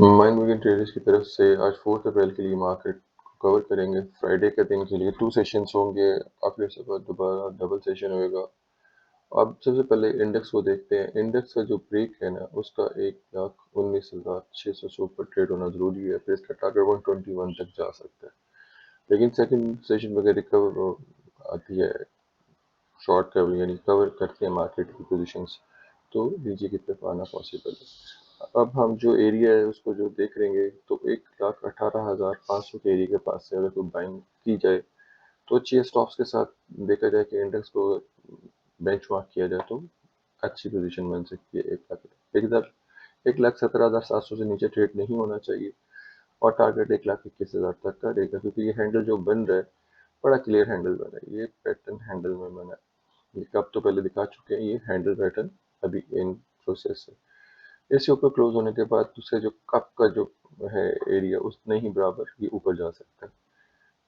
Mind moving traders की तरफ से आज 4 अप्रैल के लिए मार्केट को कवर करेंगे। फ्राइडे के दिन के लिए 2 सेशंस होंगे और फिर उसके बाद दोबारा डबल सेशन होएगा। अब सबसे पहले इंडेक्स को देखते हैं। इंडेक्स का जो ब्रेक है ना उसका 1,19,600 से ऊपर ट्रेड होना ज़रूरी है, फिर इसका टारगेट 121 तक जा सकता है। लेकिन सेकंड सेशन में अगर रिकवर आती है, शॉर्ट कवर यानी कवर करते हैं मार्केट की पोजीशंस, तो नीचे की तरफ आना पॉसिबल है। अब हम जो एरिया है उसको जो देख लेंगे तो 1,18,500 के एरिया के पास से अगर कोई बाइंग की जाए तो अच्छी स्टॉप्स के साथ देखा जाए कि इंडेक्स को बेंचमार्क किया जाए तो अच्छी पोजीशन बन सकती है। 1,17,700 से नीचे ट्रेड नहीं होना चाहिए और टारगेट 1,21,000 तक का रहेगा, क्योंकि ये हैंडल जो बन रहा है बड़ा क्लियर हैंडल बना है। ये पैटर्न हैंडल में बना है, ये कब तो पहले दिखा चुके हैं। ये हैंडल पैटर्न अभी इन प्रोसेस है। इसके ऊपर क्लोज होने के बाद दूसरे जो कप का जो है एरिया उतना ही बराबर ये ऊपर जा सकता है।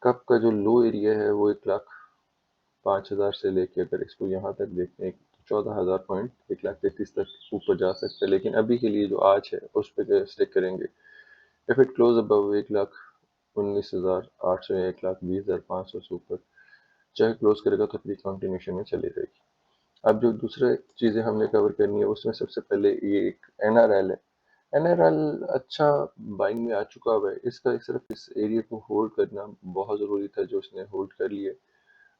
कप का जो लो एरिया है वो 1,05,000 से लेके अगर इसको यहाँ तक देखते हैं तो 14,000 पॉइंट 1,33,000 तक ऊपर जा सकता है। लेकिन अभी के लिए जो आज है उस पर स्टिक करेंगे। इफ इट क्लोज अबव 1,19,800 या 1,20,500 से ऊपर चाहे क्लोज करेगा तो प्री कंटिन्यूशन में चली जाएगी। अब जो दूसरे चीज़ें हमने कवर करनी है उसमें सबसे पहले ये एक एनआरएल है। एनआरएल अच्छा बाइंग में आ चुका हुआ है। इसका सिर्फ इस एरिया को होल्ड करना बहुत ज़रूरी था जो इसने होल्ड कर लिया।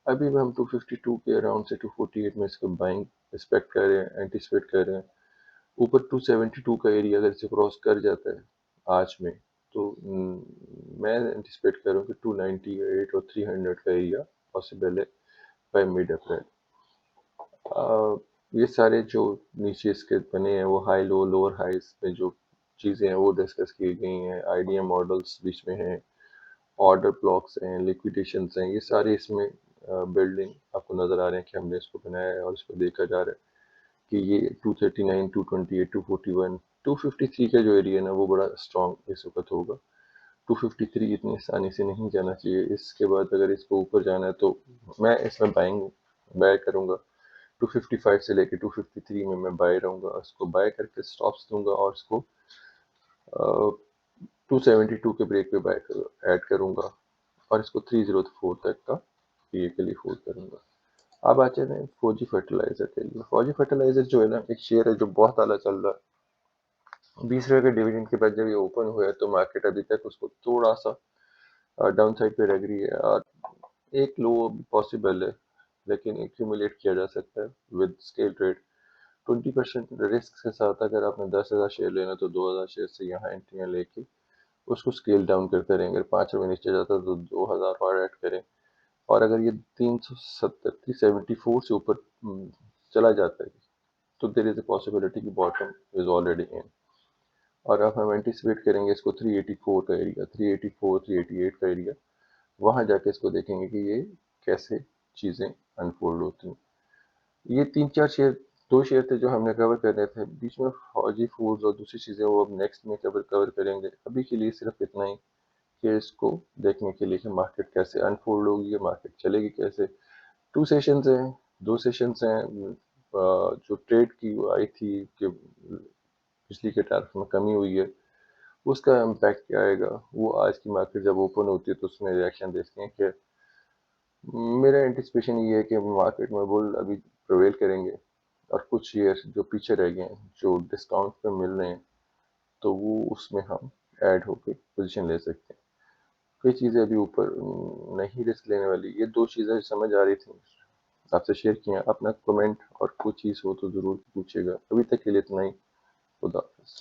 अभी भी हम 252 के अराउंड से 248 में इसको बाइंग एक्सपेक्ट कर रहे हैं, एंटिसिपेट कर रहे हैं। ऊपर 272 का एरिया अगर इसे क्रॉस कर जाता है आज में तो मैं एंटिसिपेट कर रहा हूँ कि 298 और 300 का एरिया पॉसिबल है बाय मिड अप्रैल। ये सारे जो नीचे इसके बने हैं वो हाई लो लोअर हाइस में जो चीज़ें हैं वो डिस्कस की गई हैं। आईडीएम मॉडल्स बीच में हैं, ऑर्डर ब्लॉक्स हैं, लिक्विडेशंस हैं, ये सारे इसमें बिल्डिंग आपको नज़र आ रहे हैं कि हमने इसको बनाया है और इसको देखा जा रहा है कि ये 239, 228, 241, 253 का जो एरिया है ना वो बड़ा स्ट्रॉन्ग इस वक्त होगा। 253 इतनी आसानी से नहीं जाना चाहिए। इसके बाद अगर इसको ऊपर जाना है तो मैं इसमें बाय करूंगा। 255 से लेके 253 में मैं बाय रहूंगा, उसको बाय करके स्टॉप्स दूंगा और इसको 272 के ब्रेक पे ऐड करूंगा और इसको 304 तक का पीए के लिए होल्ड करूंगा। अब आते हैं फौजी फर्टिलाइजर के लिए। फौजी फर्टिलाइजर जो है ना एक शेयर है जो बहुत आला चल रहा है। 20 रुपए के डिविडेंड के बाद जब ये ओपन हुआ है तो मार्केट अभी तक उसको थोड़ा सा डाउन साइड पे लग रही है और एक लो पॉसिबल है, लेकिन एक्यूमुलेट किया जा सकता है विद स्केल ट्रेड। 20% रिस्क के साथ अगर आपने 10,000 शेयर लेना तो 2,000 शेयर से यहाँ एंट्रियाँ लेके उसको स्केल डाउन करते रहें। अगर 5 रुपये नीचे जाता है तो 2,000 और ऐड करें और अगर ये 370 374 से ऊपर चला जाता है तो देर इज ए पॉसिबिलिटी कि बॉटम इज ऑलरेडी इन। और अब हम एंटिसिपेट करेंगे इसको 384 का एरिया, 384 388 का एरिया, वहां जाके इसको देखेंगे कि ये कैसे चीज़ें अनफोल्ड होती हैं। ये 3-4 शेयर, 2 शेयर थे जो हमने कवर करने थे बीच में। फौजी फूड्स और दूसरी चीज़ें वो अब नेक्स्ट में कवर करेंगे। अभी के लिए सिर्फ इतना ही कि इसको देखने के लिए कि मार्केट कैसे अनफोल्ड होगी, मार्केट चलेगी कैसे। 2 सेशंस हैं, 2 सेशंस हैं। जो ट्रेड की वो आई थी कि बिजली के टैरिफ में कमी हुई है, उसका इम्पैक्ट क्या आएगा वो आज की मार्केट जब ओपन होती है तो उसमें रिएक्शन देखते हैं कि मेरा एंटिसिपेशन ये है कि मार्केट में बुल अभी प्रिवेल करेंगे और कुछ शेयर जो पीछे रह गए हैं जो डिस्काउंट पे मिल रहे हैं तो वो उसमें हम ऐड होके पोजीशन ले सकते हैं। कई चीज़ें अभी ऊपर नहीं रिस्क लेने वाली। ये 2 चीज़ें समझ आ रही थी आपसे शेयर किया। अपना कमेंट और कोई चीज़ हो तो ज़रूर पूछिएगा। अभी तक के लिए इतना ही। खुदा हाफिज़।